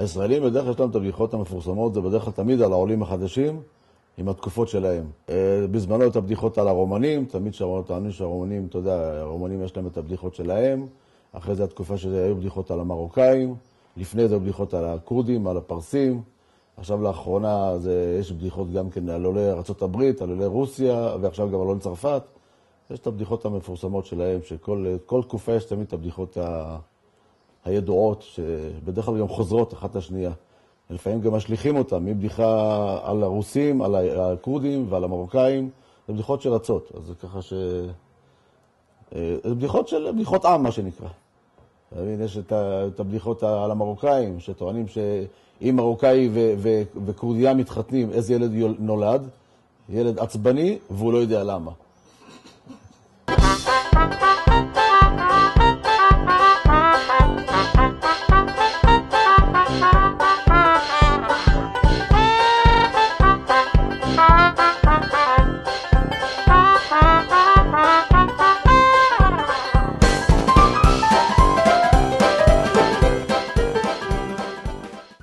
הישראלים בדרך כלל יש להם את הבדיחות המפורסמות, זה בדרך כלל תמיד על העולים החדשים, עם התקופות שלהם. בזמנו את הבדיחות על הרומנים, תמיד טענו שהרומנים, אתה יודע, הרומנים יש להם את הבדיחות שלהם, אחרי זה התקופה שהיו בדיחות על המרוקאים, לפני זה בדיחות על הקורדים, על הפרסים, עכשיו לאחרונה יש בדיחות גם כן על עולי ארצות הברית, על עולי רוסיה, ועכשיו גם על עולי צרפת. יש את הבדיחות המפורסמות שלהם, שכל תקופה יש תמיד את הבדיחות הידועות, שבדרך כלל גם חוזרות אחת לשנייה. לפעמים גם משליכים אותם, מבדיחה על הרוסים, על הקורדים ועל המרוקאים, זה בדיחות שרצות. אז זה ככה זה בדיחות עם, מה שנקרא. יש את הבדיחות על המרוקאים, שטוענים שאם מרוקאי וקורדיה מתחתנים, איזה ילד נולד? ילד עצבני, והוא לא יודע למה.